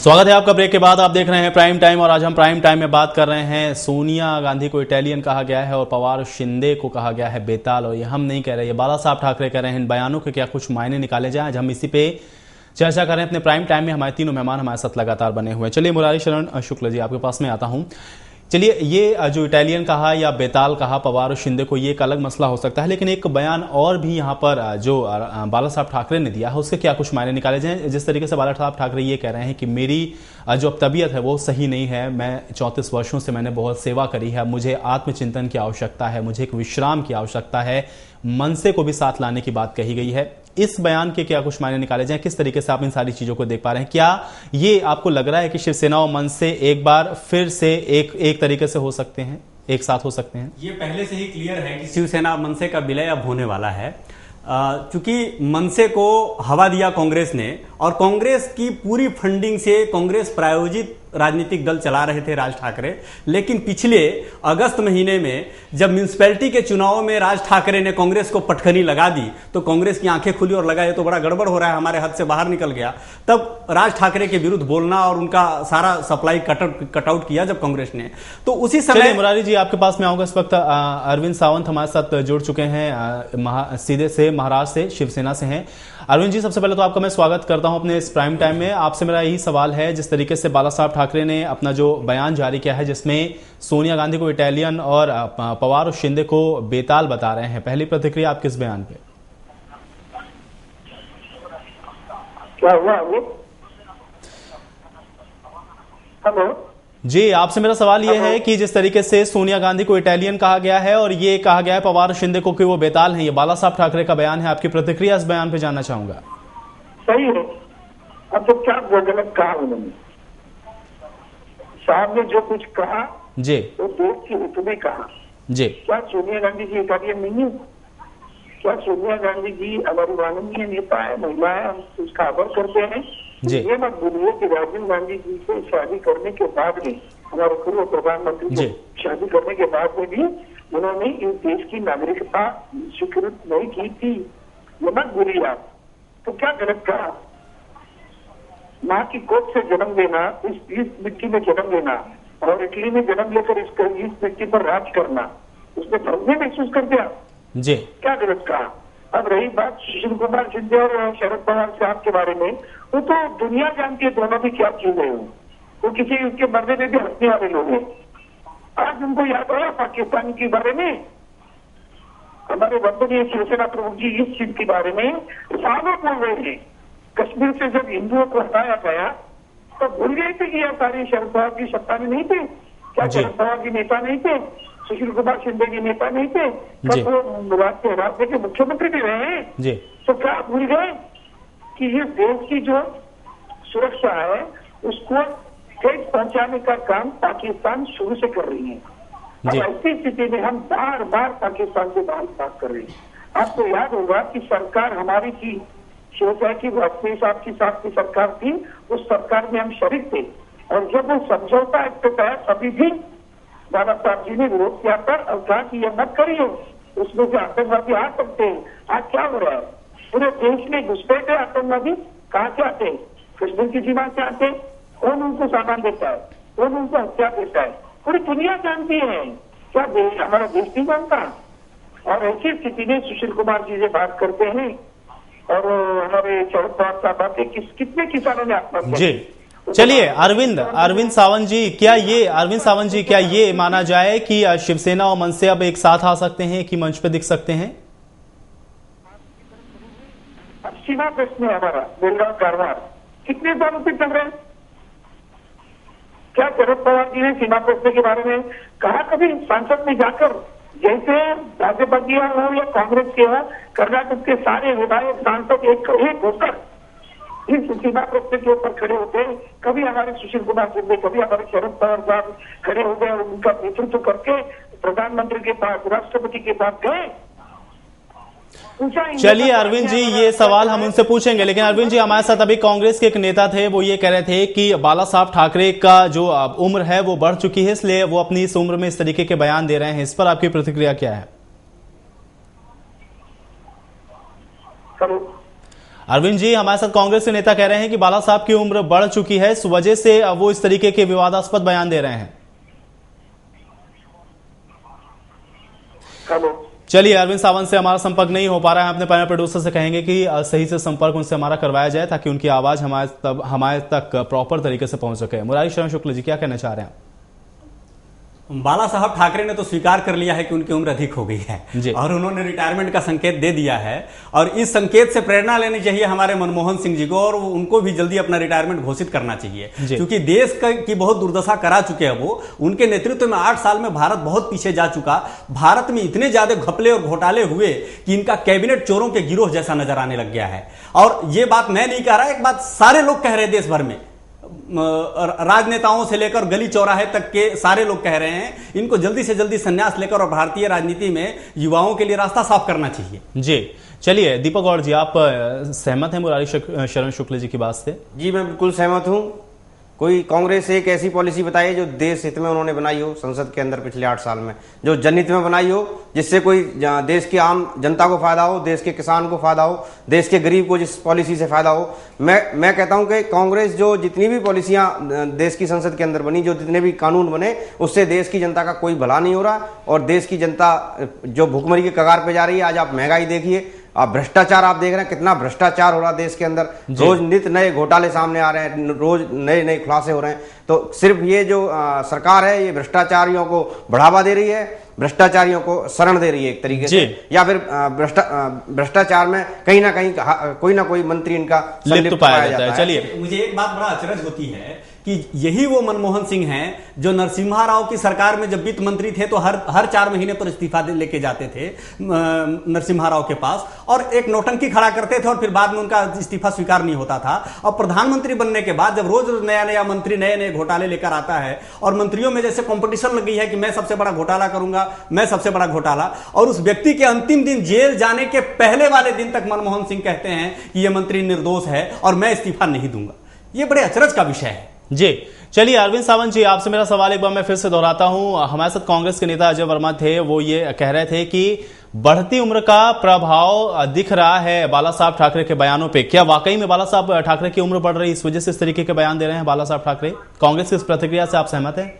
स्वागत है आपका ब्रेक के बाद। आप देख रहे हैं प्राइम टाइम और आज हम प्राइम टाइम में बात कर रहे हैं सोनिया गांधी को इटालियन कहा गया है और पवार शिंदे को कहा गया है बेताल। और ये हम नहीं कह रहे, ये बाला साहब ठाकरे कह रहे हैं। इन बयानों के क्या कुछ मायने निकाले जाएं, आज हम इसी पे चर्चा कर रहे हैं अपने प्राइम टाइम में। हमारे तीनों मेहमान हमारे साथ लगातार बने हुए हैं। चलिए मुरारी शरण शुक्ल जी आपके पास में आता हूं। चलिए, ये जो इटालियन कहा या बेताल कहा पवार और शिंदे को, ये एक अलग मसला हो सकता है, लेकिन एक बयान और भी यहाँ पर जो बाला साहब ठाकरे ने दिया है उसके क्या कुछ मायने निकाले जाएं। जिस तरीके से बाला साहब ठाकरे ये कह रहे हैं कि मेरी जो अब तबीयत है वो सही नहीं है, मैं 34 वर्षों से मैंने बहुत सेवा करी है, मुझे आत्मचिंतन की आवश्यकता है, मुझे एक विश्राम की आवश्यकता है, मनसे को भी साथ लाने की बात कही गई है। इस बयान के क्या कुछ मायने निकाले जाएं, किस तरीके से आप इन सारी चीजों को देख पा रहे हैं? क्या ये आपको लग रहा है कि शिवसेना और मनसे एक बार फिर से एक तरीके से हो सकते हैं, एक साथ हो सकते हैं? ये पहले से ही क्लियर है कि शिवसेना और मनसे का विलय अब होने वाला है। क्योंकि मनसे को हवा दिया कांग्रेस ने और कांग्रेस की पूरी फंडिंग से कांग्रेस प्रायोजित राजनीतिक दल चला रहे थे राज ठाकरे। लेकिन पिछले अगस्त महीने में जब म्यूनिसिपैलिटी के चुनाव में राज ठाकरे ने कांग्रेस को पटखनी लगा दी तो कांग्रेस की आंखें खुली और लगा ये तो बड़ा गड़बड़ हो रहा है, हमारे हाथ से बाहर निकल गया। तब राज ठाकरे के विरुद्ध बोलना और उनका सारा सप्लाई कट आउट किया जब कांग्रेस ने। तो उसी समय मुरारी जी आपके पास में आऊंगा। इस वक्त अरविंद सावंत हमारे साथ जुड़ चुके हैं, सीधे से महाराष्ट्र से, शिवसेना से हैं। अरविंद जी, सबसे पहले तो आपका मैं स्वागत करता हूं अपने इस प्राइम टाइम में। आपसे मेरा यही सवाल है, जिस तरीके से बाला साहब ठाकरे ने अपना जो बयान जारी किया है जिसमें सोनिया गांधी को इटालियन और पवार और शिंदे को बेताल बता रहे हैं, पहली प्रतिक्रिया आपके इस बयान पे? क्या हुआ? हेलो जी, आपसे मेरा सवाल यह है कि जिस तरीके से सोनिया गांधी को इटालियन कहा गया है और ये कहा गया है पवार और शिंदे को कि वो बेताल हैं, ये बाला साहब ठाकरे का बयान है, आपकी प्रतिक्रिया इस बयान पे जानना चाहूंगा। सही है। अब तो क्या गलत कहा उन्होंने? साहब ने जो कुछ कहा जी, वो देश की हित में कहा जी। क्या सोनिया गांधी जी इटालियन नहीं है? क्या सोनिया गांधी जी हमारी माननीय नेता है, महिला है, हम उसका आदर करते हैं जी। ये मत बोलिए कि राजीव गांधी जी से शादी करने के बाद भी, हमारे पूर्व प्रधानमंत्री को शादी करने के बाद में भी उन्होंने इस देश की नागरिकता स्वीकृत नहीं की थी। ये मत भूलिए आप। तो क्या गलत कहा? माँ की कोख से जन्म लेना, इस मिट्टी में जन्म लेना और इटली में जन्म लेकर इस मिट्टी पर राज करना, उसने धर्म में महसूस कर दिया जी। क्या गलत कहा? अब रही बात सुशील कुमार शिंदे और शरद पवार साहब के बारे में, वो तो दुनिया जानती है दोनों भी क्या चीज है। वो किसी उसके मरने में भी हंसने वाले लोग हैं। आज उनको याद आया पाकिस्तान के बारे में? हमारे वंदनीय शिवसेना प्रमुख जी इस चीज के बारे में सालों बोल रहे हैं। कश्मीर से जब हिंदुओं को हटाया गया तो भूल गए थे कि यह सारी शरद पवार की सत्ता में नहीं थे क्या? शरद पवार के नेता नहीं थे? सुशील कुमार शिंदे के नेता नहीं थे? कब वो राज्य के मुख्यमंत्री भी रहे हैं? तो क्या भूल गए कि ये देश की जो सुरक्षा है उसको ठेस पहुंचाने का काम पाकिस्तान शुरू से कर रही है। अब ऐसी स्थिति में हम बार बार पाकिस्तान से बात कर रहे हैं। आपको याद होगा कि सरकार हमारी थी, शिवसेना की, वाजपेयी साहब की साथ की सरकार थी, उस सरकार में हम शरीक थे और जब वो समझौता एक्ट तय अभी भी बाबा साहब जी ने विरोध किया था और कहा कि यह मत करिए, उसमें से आतंकवादी आ सकते हैं। आज क्या हो रहा है? पूरे देश में घुसपैठ है आतंकवादी। कहाँ से आते हैं? कश्मीर की सीमा से आते हैं। कौन उनको सामान देता है? कौन उनको हथियार देता है? पूरी दुनिया जानती है। क्या देश, हमारा देश नहीं जानता? और ऐसी स्थिति में सुशील कुमार जी से बात करते हैं और हमारे शरद पवार साहब आते, कितने किसानों ने आत्महत्या जी। चलिए अरविंद सावंत जी, क्या ये माना जाए कि शिवसेना और मनसे अब एक साथ आ सकते हैं, कि मंच पे दिख सकते हैं? सीमा प्रश्न है हमारा, बेलगांव कारवार कितने सालों से चल रहे हैं? क्या शरद पवार जी ने सीमा प्रश्न के बारे में कहा कभी संसद में जाकर? जैसे भाजपा की हो या कांग्रेस के हो, कर्नाटक के सारे विधायक सांसद एक होकर इस सीमा प्रश्न के ऊपर खड़े होते हैं। कभी हमारे सुशील कुमार शिंदे, कभी हमारे शरद पवार साहब खड़े हो गए और उनका नेतृत्व करके प्रधानमंत्री के पास, राष्ट्रपति के पास गए। चलिए अरविंद जी, ये सवाल हम उनसे पूछेंगे, लेकिन अरविंद जी हमारे साथ अभी कांग्रेस के एक नेता थे, वो ये कह रहे थे कि बाला साहब ठाकरे का जो उम्र है वो बढ़ चुकी है, इसलिए वो अपनी इस उम्र में इस तरीके के बयान दे रहे हैं। इस पर आपकी प्रतिक्रिया क्या है? अरविंद जी, हमारे साथ कांग्रेस के नेता कह रहे हैं कि बाला साहब की उम्र बढ़ चुकी है, इस वजह से वो इस तरीके के विवादास्पद बयान दे रहे हैं। हेलो, चलिए, अरविंद सावंत से हमारा संपर्क नहीं हो पा रहा है। अपने पैनल प्रोड्यूसर से कहेंगे कि सही से संपर्क उनसे हमारा करवाया जाए ताकि उनकी आवाज हमारे तक प्रॉपर तरीके से पहुंच सके। मुरारी शरण शुक्ल जी, क्या कहना चाह रहे हैं? बाला साहब ठाकरे ने तो स्वीकार कर लिया है कि उनकी उम्र अधिक हो गई है और उन्होंने रिटायरमेंट का संकेत दे दिया है, और इस संकेत से प्रेरणा लेनी चाहिए हमारे मनमोहन सिंह जी को, और उनको भी जल्दी अपना रिटायरमेंट घोषित करना चाहिए, क्योंकि देश की बहुत दुर्दशा करा चुके हैं वो। उनके नेतृत्व में 8 साल में भारत बहुत पीछे जा चुका। भारत में इतने ज्यादा घपले और घोटाले हुए कि इनका कैबिनेट चोरों के गिरोह जैसा नजर आने लग गया है। और ये बात मैं नहीं कह रहा, एक बात सारे लोग कह रहे हैं, देश भर में राजनेताओं से लेकर गली चौराहे तक के सारे लोग कह रहे हैं, इनको जल्दी से जल्दी संन्यास लेकर और भारतीय राजनीति में युवाओं के लिए रास्ता साफ करना चाहिए। जी, चलिए दीपक गौड़ जी, आप सहमत हैं मुरारी शरण शुक्ल जी की बात से? जी, मैं बिल्कुल सहमत हूं। कोई कांग्रेस एक ऐसी पॉलिसी बताइए जो देश हित में उन्होंने बनाई हो संसद के अंदर पिछले 8 साल में, जो जनहित में बनाई हो, जिससे कोई देश की आम जनता को फायदा हो, देश के किसान को फायदा हो, देश के गरीब को जिस पॉलिसी से फायदा हो। मैं कहता हूं कि कांग्रेस जो जितनी भी पॉलिसियां देश की संसद के अंदर बनी, जो जितने भी कानून बने, उससे देश की जनता का कोई भला नहीं हो रहा, और देश की जनता जो भुखमरी के कगार पे जा रही है। आज आप महंगाई देखिए, आप भ्रष्टाचार आप देख रहे हैं, कितना भ्रष्टाचार हो रहा है देश के अंदर, रोज नित नए घोटाले सामने आ रहे हैं, रोज नए नए खुलासे हो रहे हैं। तो सिर्फ ये जो सरकार है, ये भ्रष्टाचारियों को बढ़ावा दे रही है, भ्रष्टाचारियों को शरण दे रही है एक तरीके से, या फिर भ्रष्टाचार में कहीं ना कहीं कोई ना कोई मंत्री इनका लिप्त पाया जाता है। चलिए, मुझे एक बात बड़ा अचरज होती है कि यही वो मनमोहन सिंह हैं जो नरसिम्हा राव की सरकार में जब वित्त मंत्री थे तो हर 4 महीने पर इस्तीफा लेके जाते थे नरसिम्हा राव के पास, और एक नौटंकी खड़ा करते थे, और फिर बाद में उनका इस्तीफा स्वीकार नहीं होता था। और प्रधानमंत्री बनने के बाद जब रोज रोज नया नया मंत्री नए नए घोटाले लेकर आता है, और मंत्रियों में जैसे कंपटीशन लग गई है कि मैं सबसे बड़ा घोटाला करूंगा, मैं सबसे बड़ा घोटाला, और उस व्यक्ति के अंतिम दिन जेल जाने के पहले वाले दिन तक मनमोहन सिंह कहते हैं कि यह मंत्री निर्दोष है और मैं इस्तीफा नहीं दूंगा। यह बड़े अचरज का विषय है। जी, चलिए अरविंद सावंत जी, आपसे मेरा सवाल एक बार मैं फिर से दोहराता हूं। हमारे साथ कांग्रेस के नेता अजय वर्मा थे, वो ये कह रहे थे कि बढ़ती उम्र का प्रभाव दिख रहा है बाला साहब ठाकरे के बयानों पे। क्या वाकई में बाला साहब ठाकरे की उम्र बढ़ रही है, इस वजह से इस तरीके के बयान दे रहे हैं बाला साहब ठाकरे? कांग्रेस की इस प्रतिक्रिया से आप सहमत हैं?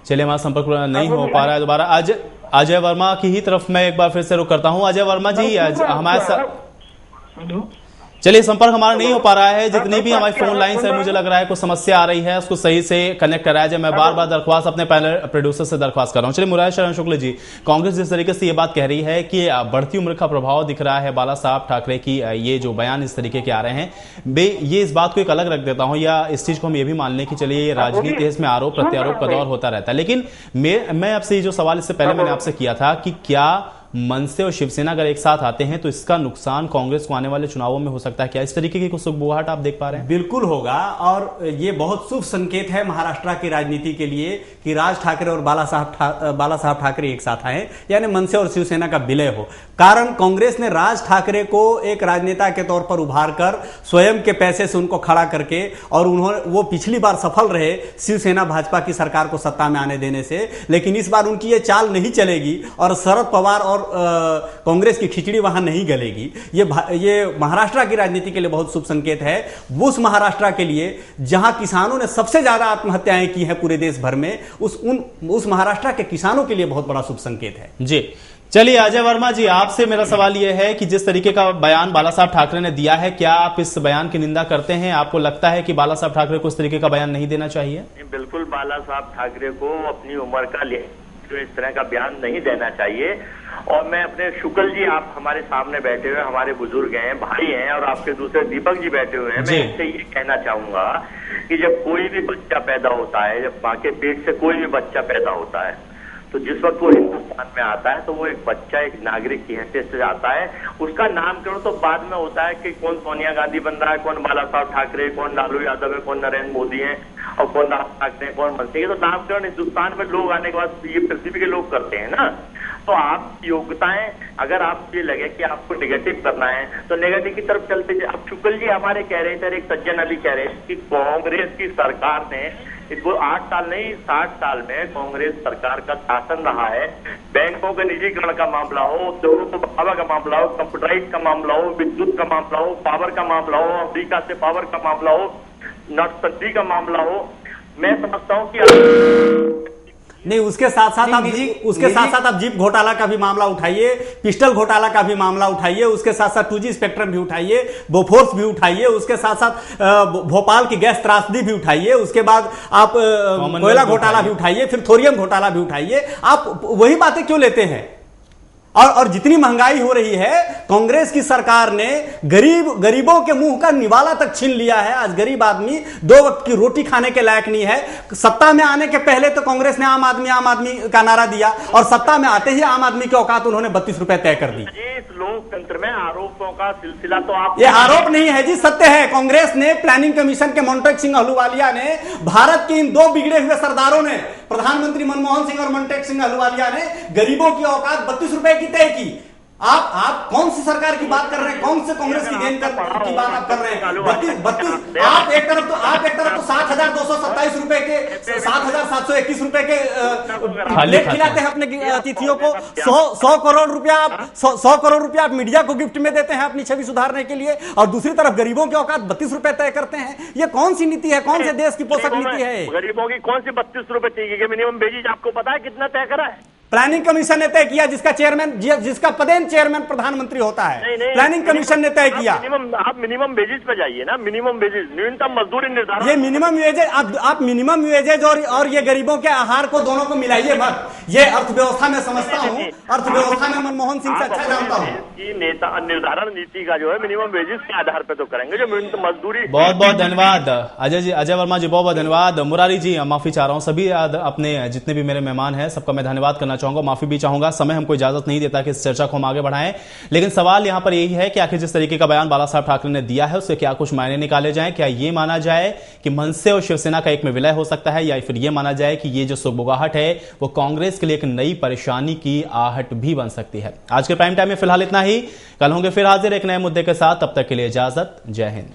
चलिए, हमारा संपर्क नहीं हो पा रहा है दोबारा। अजय वर्मा की ही तरफ मैं एक बार फिर से रुख करता हूं। अजय वर्मा जी, हमारे साथ, चलिए संपर्क हमारा नहीं हो पा रहा है। जितनी भी हमारी फोन लाइन है, मुझे लग रहा है कुछ समस्या आ रही है, उसको सही से कनेक्ट कराया जाए। मैं बार बार दरख्वास्त अपने पैनल प्रोड्यूसर से दरख्वास्त कर रहा हूं। चलिए मुरारी शरण शुक्ल जी, कांग्रेस जिस तरीके से ये बात कह रही है कि बढ़ती उम्र का प्रभाव दिख रहा है बाला साहब ठाकरे की, ये जो बयान इस तरीके के आ रहे हैं, ये इस बात को एक अलग रख देता हूं, या इस चीज को हम ये भी मान लें कि चलिए ये राजनीति है, इसमें आरोप प्रत्यारोप का दौर होता रहता है। लेकिन मैं आपसे ये जो सवाल इससे पहले मैंने आपसे किया था कि क्या मनसे और शिवसेना अगर एक साथ आते हैं तो इसका नुकसान कांग्रेस को आने वाले चुनावों में हो सकता है? क्या इस तरीके की कुछ सुगबुगाहट आप देख पा रहे हैं? बिल्कुल होगा, और ये बहुत शुभ संकेत है महाराष्ट्र की राजनीति के लिए कि राज ठाकरे और बाला साहब ठाकरे एक साथ आए, यानी मनसे और शिवसेना का विलय हो। कारण कांग्रेस ने राज ठाकरे को एक राजनेता के तौर पर उभार कर स्वयं के पैसे से उनको खड़ा करके, और वो पिछली बार सफल रहे शिवसेना भाजपा की सरकार को सत्ता में आने देने से, लेकिन इस बार उनकी ये चाल नहीं चलेगी और शरद पवार और कांग्रेस की खिचड़ी वहां नहीं गलेगी। ये महाराष्ट्र की राजनीति के लिए बहुत शुभ संकेत है। उस महाराष्ट्र के लिए जहां किसानों ने सबसे ज्यादा आत्महत्याएं की हैं पूरे देश भर में, उस महाराष्ट्र के किसानों के लिए बहुत बड़ा शुभ संकेत है। जी, चलिए अजय वर्मा जी, आपसे मेरा सवाल यह है कि जिस तरीके का बयान बाला साहब ठाकरे ने दिया है, क्या आप इस बयान की निंदा करते हैं? आपको लगता है कि बाला साहब ठाकरे को इस तरीके का बयान नहीं देना चाहिए? बिल्कुल, बाला साहब ठाकरे को अपनी उम्र का जो इस तरह का बयान नहीं देना चाहिए। और मैं अपने शुक्ल जी, आप हमारे सामने बैठे हुए हमारे बुजुर्ग हैं, भाई हैं, और आपके दूसरे दीपक जी बैठे हुए हैं, मैं इनसे ये कहना चाहूंगा कि जब कोई भी बच्चा पैदा होता है, जब माँ के पेट से कोई भी बच्चा पैदा होता है, तो जिस वक्त वो हिंदुस्तान में आता है तो वो एक बच्चा एक नागरिक की हैसियत से आता है। उसका नामकरण तो बाद में होता है कि कौन सोनिया गांधी बन रहा है, कौन बाला साहब ठाकरे, कौन लालू यादव है, कौन नरेंद्र मोदी है, और कौन राज ठाकरे, कौन मनसे। तो नामकरण हिंदुस्तान में लोग आने के बाद ये पृथ्वी के लोग करते हैं ना। तो आप योग्यताएं, अगर आप ये लगे कि आपको नेगेटिव करना है तो नेगेटिव की तरफ चलते। अब शुक्ल जी हमारे कह रहे थे, एक सज्जन अली कह रहे थे कि कांग्रेस की सरकार ने वो 8 साल नहीं 60 साल में कांग्रेस सरकार का शासन रहा है। बैंकों के निजीकरण का मामला हो, उद्योगों को बढ़ावा का मामला हो, कंप्यूटराइज का मामला हो, विद्युत का मामला हो, पावर का मामला हो, अफ्रीका से पावर का मामला हो, नोटबंदी का मामला हो, मैं समझता हूँ कि नहीं, उसके साथ साथ आप जीप घोटाला का भी मामला उठाइए, पिस्टल घोटाला का भी मामला उठाइए, उसके साथ साथ 2G स्पेक्ट्रम भी उठाइए, बोफोर्स भी उठाइए, उसके साथ साथ भोपाल की गैस त्रासदी भी उठाइए, उसके बाद आप कोयला घोटाला भी उठाइए, फिर थोरियम घोटाला भी उठाइए। आप वही बातें क्यों लेते हैं? और जितनी महंगाई हो रही है, कांग्रेस की सरकार ने गरीबों के मुंह का निवाला तक छीन लिया है। आज गरीब आदमी 2 वक्त की रोटी खाने के लायक नहीं है। सत्ता में आने के पहले तो कांग्रेस ने आम आदमी का नारा दिया, और सत्ता में आते ही आम आदमी की औकात उन्होंने 32 रुपए तय कर दी। इस लोकतंत्र में आरोपों का सिलसिला तो आप, ये आरोप नहीं है जी, सत्य है। कांग्रेस ने, प्लानिंग कमीशन के मोन्टेक सिंह अहलूवालिया ने, भारत के इन 2 बिगड़े हुए सरदारों ने, प्रधानमंत्री मनमोहन सिंह और मोन्टेक सिंह अहलूवालिया ने गरीबों की औकात 32 रुपए की तय की। आप कौन सी सरकार की बात कर रहे हैं? कौन से कांग्रेस की देन की बात आप कर रहे हैं? 32 आप एक तरफ तो 7,227 रुपए के, 7,721 रुपए के प्लेट खिलाते हैं अपने अतिथियों को। 100 करोड़ रुपया आप 100 करोड़ रुपया आप मीडिया को गिफ्ट में देते हैं अपनी छवि सुधारने के लिए, और दूसरी तरफ गरीबों की औकात 32 रुपए तय करते हैं। ये कौन सी नीति है? कौन से देश की पोषक नीति है? गरीबों की कौन सी 32 रुपए चाहिए? मिनिमम वेजेज आपको पता है कितना तय करा है? प्लानिंग कमीशन ने तय किया, जिसका पदेन चेयरमैन प्रधानमंत्री होता है। प्लानिंग कमीशन ने तय किया। आप मिनिमम वेजेज पे जाइए ना, मिनिमम वेजेज, न्यूनतम मजदूरी निर्धारण। ये मिनिमम वेजेज, आप मिनिमम वेजेज और ये गरीबों के आहार को दोनों को मिलाइए मत। ये अर्थव्यवस्था में समझता हूँ, अर्थव्यवस्था में मनमोहन सिंह से अच्छा जानता हूँ। नेता निर्धारण नीति का जो है मिनिमम वेजेस के आधार पर तो करेंगे, जो न्यूनतम मजदूरी। बहुत बहुत धन्यवाद अजय वर्मा जी, बहुत बहुत धन्यवाद। मुरारी जी, माफी चाह रहा हूँ, सभी अपने जितने भी मेरे मेहमान हैं सबका मैं धन्यवाद करना चाहूंगा, माफी भी चाहूंगा। समय हमको इजाजत नहीं देता कि इस चर्चा को हम आगे बढ़ाएं, लेकिन सवाल यहां पर यही है कि आखिर जिस तरीके का बयान बाला साहब ठाकरे ने दिया है उससे क्या कुछ मायने निकाले जाएं? क्या ये माना जाए कि मनसे और शिवसेना का एक में विलय हो सकता है, या फिर यह माना जाए कि ये जो सुगबुगाहट है वो कांग्रेस के लिए एक नई परेशानी की आहट भी बन सकती है? आज के प्राइम टाइम में फिलहाल इतना ही, कल होंगे फिर हाजिर एक नए मुद्दे के साथ, तब तक के लिए इजाजत, जय हिंद।